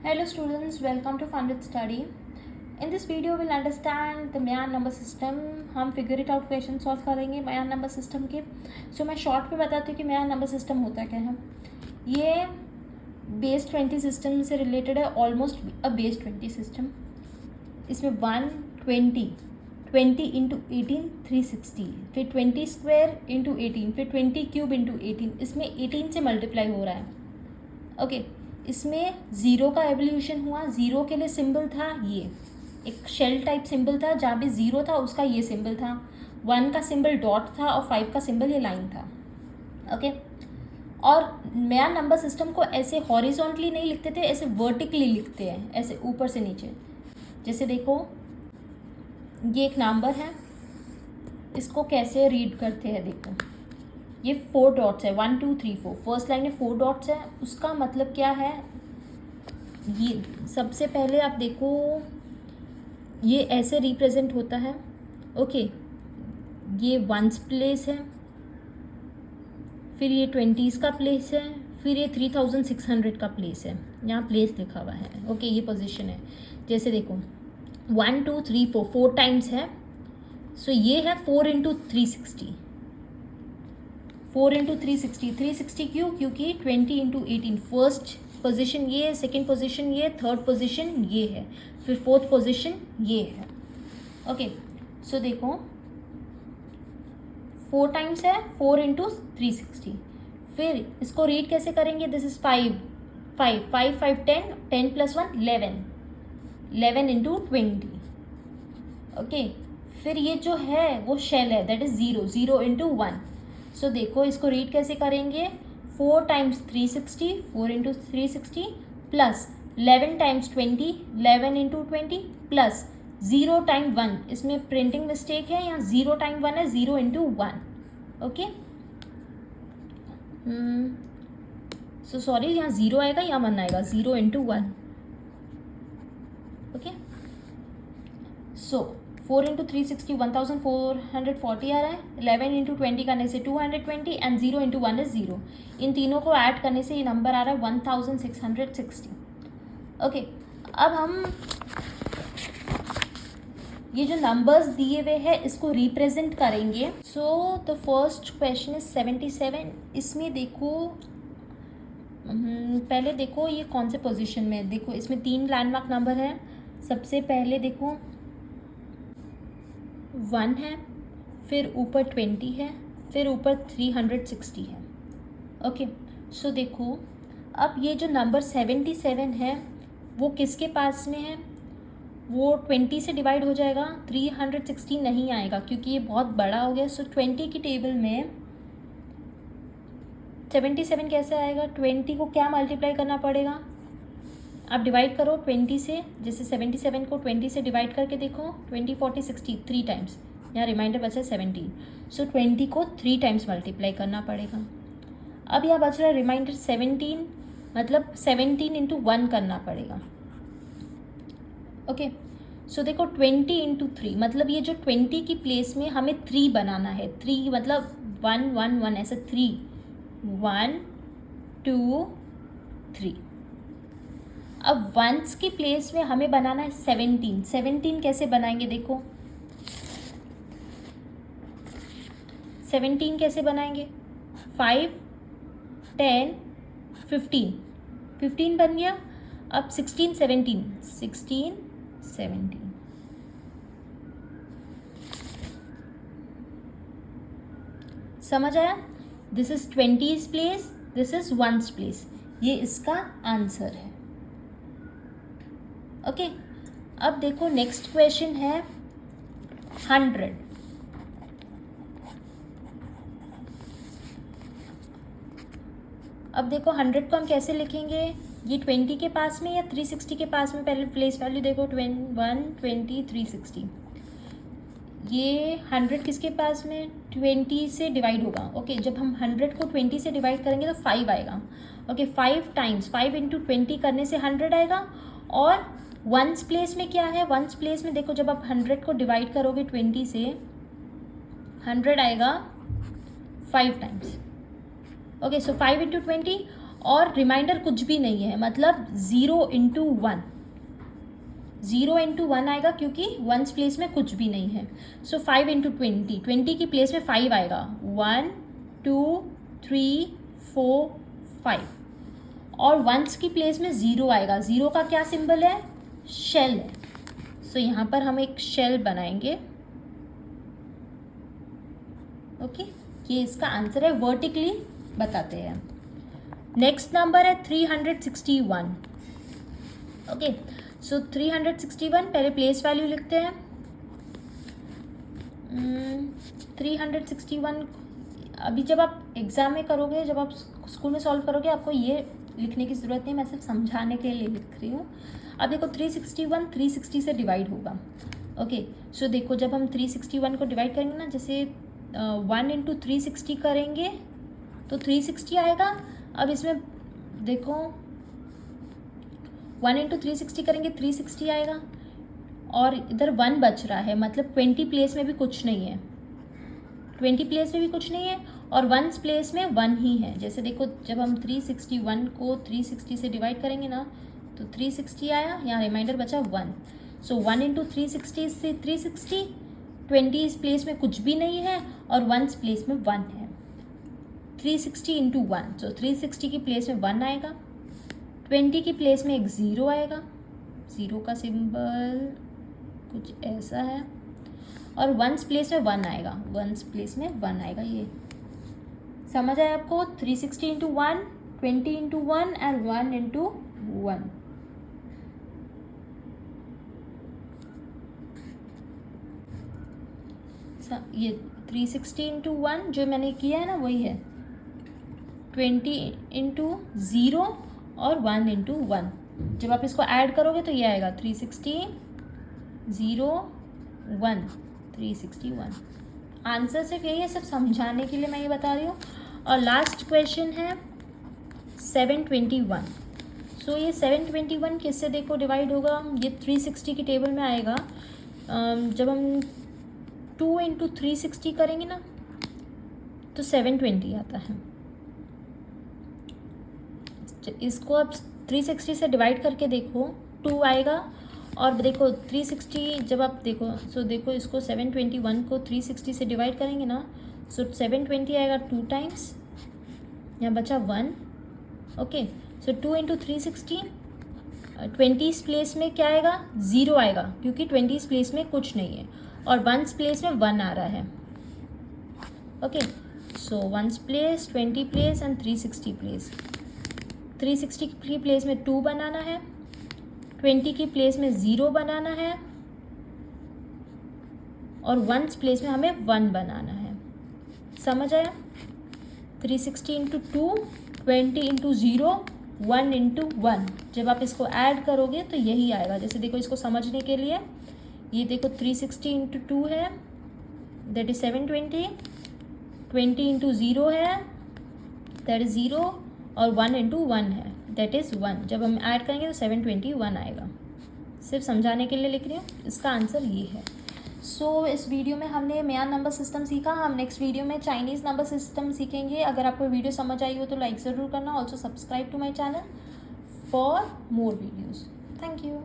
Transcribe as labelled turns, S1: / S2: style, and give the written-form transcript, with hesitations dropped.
S1: Hello students, welcome to Fun with Study. In this video we'll understand the Mayan number system. हम figure it out question solve करेंगे Mayan number system के. So मैं short में बताती हूँ कि Mayan number system होता क्या है. ये base 20 system से related है, almost a base 20 system. इसमें 20 इंटू 18 360, फिर 20 स्क्वायर इंटू 18, फिर 20 क्यूब इंटू 18. इसमें 18 से मल्टीप्लाई हो रहा है. ओके इसमें ज़ीरो का एवोल्यूशन हुआ. ज़ीरो के लिए सिंबल था ये एक शेल टाइप सिंबल था, जहाँ भी ज़ीरो था उसका ये सिंबल था. 1 का सिंबल डॉट था और 5 का सिंबल ये लाइन था. ओके और नया नंबर सिस्टम को ऐसे हॉरिजॉन्टली नहीं लिखते थे, ऐसे वर्टिकली लिखते हैं, ऐसे ऊपर से नीचे. जैसे देखो ये एक नंबर है, इसको कैसे रीड करते हैं. देखो ये 4 डॉट्स है, 1 2 3 4. फर्स्ट लाइन में 4 डॉट्स है. उसका मतलब क्या है, ये सबसे पहले आप देखो ये ऐसे रिप्रेजेंट होता है. ओके ये वंस प्लेस है, फिर ये 20s का प्लेस है, फिर ये 3600 का प्लेस है. यहाँ प्लेस लिखा हुआ है. ओके ये पोजीशन है. जैसे देखो 1 2 3 4 4 टाइम्स है. सो ये है 4 इंटू 360. 4 इंटू 360. 360 क्यों? क्योंकि 20 इंटू 18. फर्स्ट पोजीशन ये है, सेकेंड पोजीशन ये, थर्ड पोजीशन ये है, फिर फोर्थ पोजीशन ये है. ओके सो देखो 4 टाइम्स है, 4 इंटू 360. फिर इसको रीड कैसे करेंगे. This is 5 5 5 5 10 10 plus 1 11 11 into 20. Okay फिर ये जो है वो शेल है, दैट इज 0 0 इंटू 1. सो देखो इसको रीड कैसे करेंगे. 4 times 360, 4 into 360 plus 11 times 20, 11 into 20 plus 0 time 1. इसमें प्रिंटिंग मिस्टेक है, यहाँ 0 टाइम 1 है, 0 इंटू 1. ओके सो सॉरी, यहाँ 0 आएगा, यहाँ 1 आएगा. 0 इंटू 1. ओके सो 4 इंटू 360 1440 आ रहा है. 11 इंटू 20 करने से 220 एंड 0 इंटू 1 इज 0. इन तीनों को ऐड करने से ये नंबर आ रहा है 1660. ओके अब हम ये जो नंबर्स दिए हुए हैं इसको रिप्रेजेंट करेंगे. So the first question is 77. इसमें देखो पहले देखो ये कौन से पोजीशन में है. देखो इसमें 3 लैंडमार्क नंबर है. सबसे पहले देखो 1 है, फिर ऊपर 20 है, फिर ऊपर 360 है. ओके सो देखो अब ये जो नंबर 77 है वो किसके पास में है. वो 20 से डिवाइड हो जाएगा, 360 नहीं आएगा क्योंकि ये बहुत बड़ा हो गया. सो 20 की टेबल में 77 कैसे आएगा. 20 को क्या मल्टीप्लाई करना पड़ेगा. आप डिवाइड करो 20 से. जैसे 77 को 20 से डिवाइड करके देखो, 20 40 60 3 टाइम्स. यहाँ रिमाइंडर बचा 17. सो 20 को 3 टाइम्स मल्टीप्लाई करना पड़ेगा. अब यहाँ बच रहा है रिमाइंडर 17, मतलब 17 इंटू 1 करना पड़ेगा. ओके सो देखो 20 इंटू 3, मतलब ये जो 20 की प्लेस में हमें 3 बनाना है. 3 मतलब 1 1 1 ऐसा 3 1 2 3. अब वंस की प्लेस में हमें बनाना है 17. 17 कैसे बनाएंगे. देखो 17 कैसे बनाएंगे. 5 10 15 15 बन गया. अब 16 17 16 17. समझ आया. This is 20s place, this is ones place. ये इसका आंसर है. ओके अब देखो नेक्स्ट क्वेश्चन है 100. अब देखो 100 को हम कैसे लिखेंगे. ये 20 के पास में या 360 के पास में. पहले प्लेस वैल्यू देखो 1 20 360. ये 100 किसके पास में. 20 से डिवाइड होगा. ओके जब हम 100 को 20 से डिवाइड करेंगे तो 5 आएगा. ओके 5 टाइम्स 5 इंटू 20 करने से 100 आएगा. और वंस प्लेस में क्या है. वंस प्लेस में देखो जब आप 100 को डिवाइड करोगे 20 से, 100 आएगा 5 टाइम्स. ओके सो 5 इंटू 20 और रिमाइंडर कुछ भी नहीं है, मतलब 0 इंटू 1, 0 इंटू 1 आएगा क्योंकि वंस प्लेस में कुछ भी नहीं है। सो 5 इंटू 20, 20 की प्लेस में 5 आएगा, 1 2 3 4 5, और वंस की प्लेस में 0 आएगा। 0 का क्या सिंबल है? शेल है। सो यहाँ पर हम एक शेल बनाएंगे। ओके, ये इसका आंसर है, वर्टिकली बताते हैं। नेक्स्ट नंबर है 361। ओके, सो 361 पहले प्लेस वैल्यू लिखते हैं। 361 अभी जब आप एग्ज़ाम में करोगे, जब आप स्कूल में सॉल्व करोगे, आपको ये लिखने की ज़रूरत नहीं, मैं सिर्फ समझाने के लिए लिख रही हूँ। अब देखो 361 360 से डिवाइड होगा। ओके, सो देखो जब हम 361 को डिवाइड करेंगे ना, जैसे 1 इंटू 360 करेंगे तो 360 आएगा। अब इसमें देखो 1 इंटू 360 करेंगे 360 आएगा, और इधर 1 बच रहा है, मतलब 20 प्लेस में भी कुछ नहीं है, 20 प्लेस में भी कुछ नहीं है, और 1 प्लेस में 1 ही है। जैसे देखो जब हम 361 को 360 से डिवाइड करेंगे ना, तो 360 आया, यहाँ रिमाइंडर बचा 1। सो 1 इंटू 360 से 360, 20 इस प्लेस में कुछ भी नहीं है, और 1 प्लेस में 1 है। 360 इंटू 1, सो 360 की प्लेस में 1 आएगा, 20 की प्लेस में एक 0 आएगा, 0 का सिंबल कुछ ऐसा है, और 1 प्लेस में 1 आएगा, 1 प्लेस में 1 आएगा। ये समझ आया आपको? 360 इंटू 1, 20 इंटू 1 एंड 1 इंटू 1। ये 360 इंटू 1 जो मैंने किया है ना, वही है 20 इंटू 0 और 1 इंटू 1। जब आप इसको ऐड करोगे तो ये आएगा 360 0 1 361। आंसर सिर्फ यही है, सिर्फ समझाने के लिए मैं ये बता रही हूँ। और लास्ट क्वेश्चन है 721। सो ये 721 किससे देखो डिवाइड होगा? ये 360 की टेबल में आएगा। जब हम 2 इंटू 360 करेंगे ना, तो 720 आता है। इसको आप 360 से डिवाइड करके देखो, 2 आएगा, और देखो 360 जब आप देखो, सो देखो इसको 721 को 360 से डिवाइड करेंगे ना, सो 720 आएगा 2 टाइम्स, यहाँ बचा 1। ओके, सो 2 इंटू 360, 20 प्लेस में क्या आएगा? 0 आएगा, क्योंकि 20 प्लेस में कुछ नहीं है, और 1 प्लेस में 1 आ रहा है। Okay, so 1 place, 20 place and 360 place. 360 की प्लेस में 2 बनाना है, 20 की प्लेस में 0 बनाना है, और 1 प्लेस में हमें 1 बनाना है। समझ आया? 360 इंटू 2, 20 इंटू 0, 1 इंटू 1। जब आप इसको ऐड करोगे तो यही आएगा। जैसे देखो इसको समझने के लिए, ये देखो 360 इंटू 2 है, दैट इज 720, 20 इंटू 0 है, दैट इज 0, और 1 इंटू 1 है, दैट इज़ 1। जब हम ऐड करेंगे तो 721 आएगा। सिर्फ समझाने के लिए लिख रही हूँ, इसका आंसर ये है। सो इस वीडियो में हमने मेयान नंबर सिस्टम सीखा। हम नेक्स्ट वीडियो में चाइनीज़ नंबर सिस्टम सीखेंगे। अगर आपको वीडियो समझ आई हो तो लाइक ज़रूर करना। Also subscribe to my channel for more videos. Thank you.